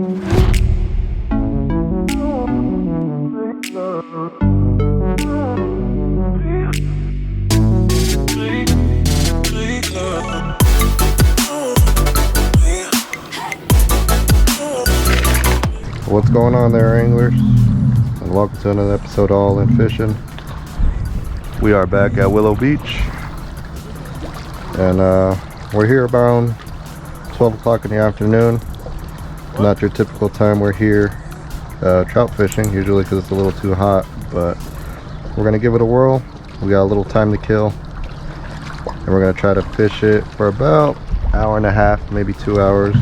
What's going on there, anglers? And welcome to another episode of All In Fishing. We are back at Willow Beach, and we're here about 12 o'clock in the afternoon. Not your typical time we're here trout fishing, usually because it's a little too hot, but we're gonna give it a whirl. We got a little time to kill, and we're gonna try to fish it for about an hour and a half, maybe 2 hours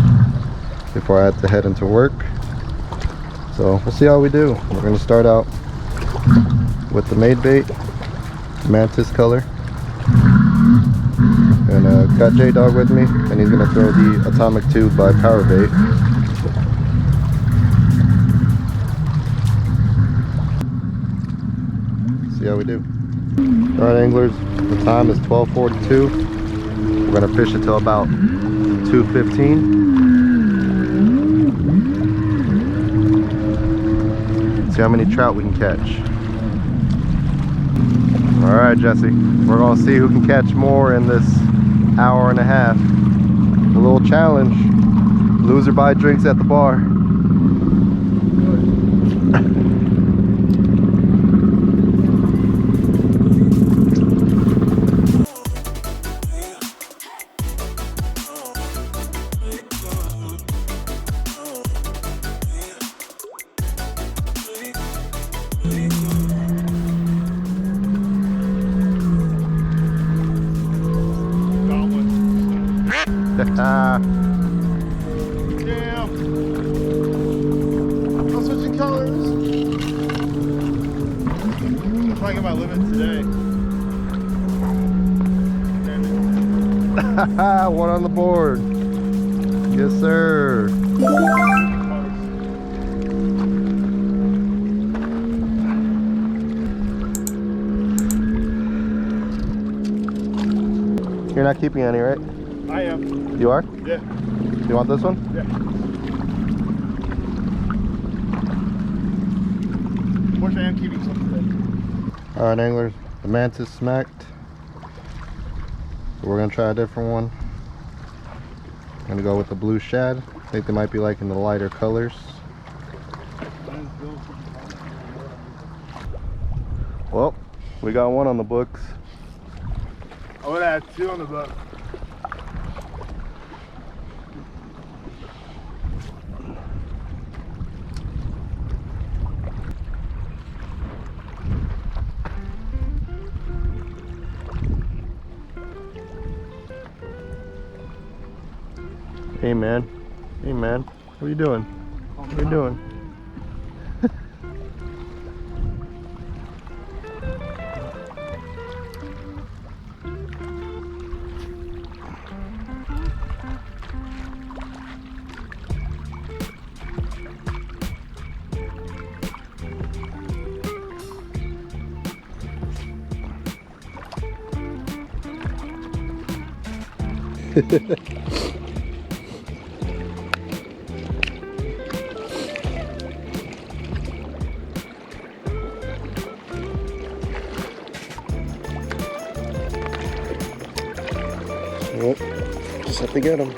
before I have to head into work. So we'll see how we do. We're going to start out with the made bait, mantis color, and got Dawg with me, and he's going to throw the atomic tube by power bait. See how we do. All right, anglers, the time is 12:42. We're going to fish it till about 2:15. See how many trout we can catch. All right, Jesse, we're gonna see who can catch more in this hour and a half. A little challenge. Loser buy drinks at the bar. Damn. I'm switching colors. I'm trying to get my limit today. One on the board. Yes, sir. You're not keeping any, right? I am. You are? Yeah. You want this one? Yeah. Fortunately, I am keeping some today. Alright, anglers, the mantis smacked. So we're gonna try a different one. I'm gonna go with the blue shad. I think they might be liking the lighter colors. Well, we got one on the books. I would have 2 on the book. Hey man, hey man, what are you doing? What are you doing? Well, just have to get them.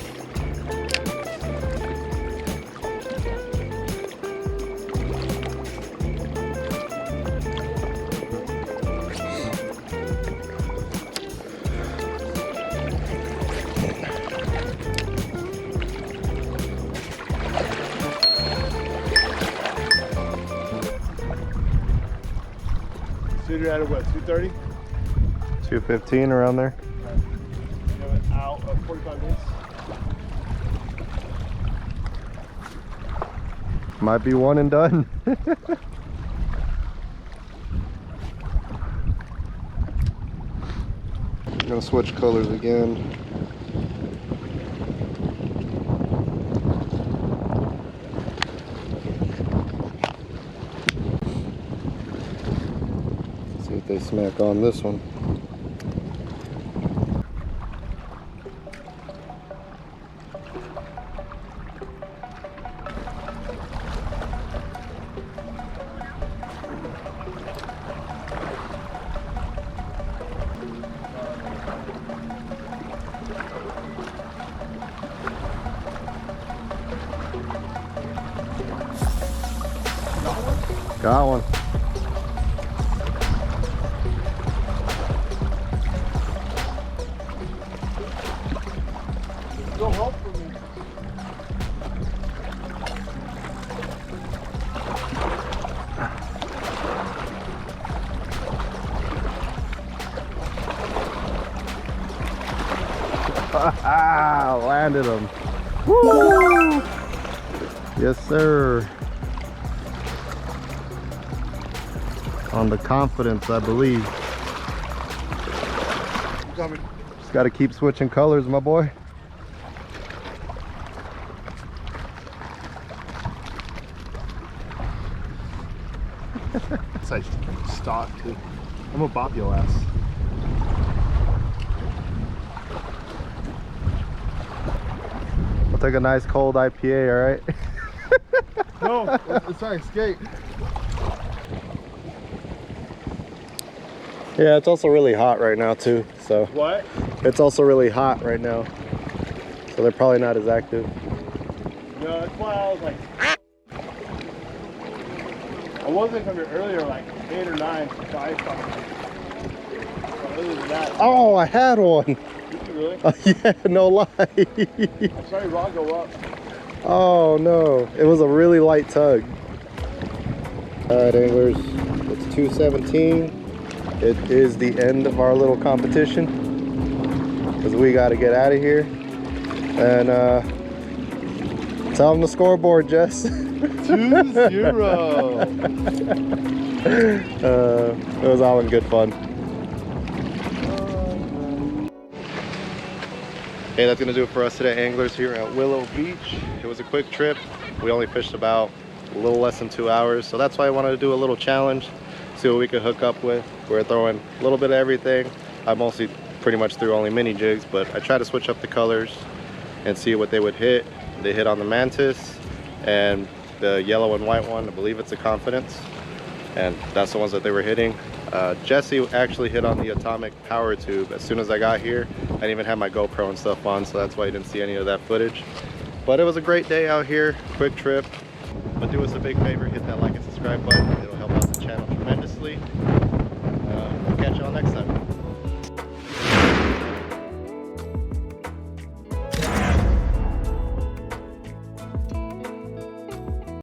Shooter at what, 2:30? 2:15 around there. Out of 45 minutes. Might be one and done. I'm gonna switch colors again. See if they smack on this one. Got one. Go help for me. Ah, landed him. Woo! Yes, sir. On the Confidence, I believe. Coming. Just got to keep switching colors, my boy. It's like stock too. I'm gonna bop your ass. We'll take a nice cold IPA, all right? No, it's trying to skate. Yeah, it's also really hot right now too, so. What? It's also really hot right now, so they're probably not as active. No, that's why I was like, I wasn't coming earlier, like 8 or 9, so I stopped. But other than that, Oh, I had one. did you really? Yeah, no lie. I saw your rod go up. Oh no, it was a really light tug. All right, anglers, it's 2:17. It is the end of our little competition because we got to get out of here. And tell them the scoreboard, Jess. 2-0. It was all in good fun. Hey, that's gonna do it for us today, anglers, here at Willow Beach. It was a quick trip. We only fished about a little less than 2 hours, so that's why I wanted to do a little challenge, see what we could hook up with. We're throwing a little bit of everything. I mostly pretty much threw only mini jigs, but I tried to switch up the colors and see what they would hit. They hit on the Mantis and the yellow and white one. I believe it's a Confidence, and that's the ones that they were hitting. Jesse actually hit on the Atomic Power Tube. As soon as I got here, I didn't even have my GoPro and stuff on, so that's why you didn't see any of that footage. But it was a great day out here, quick trip. But do us a big favor, hit that like and subscribe button. It'll help out the channel tremendously. We'll catch y'all next time.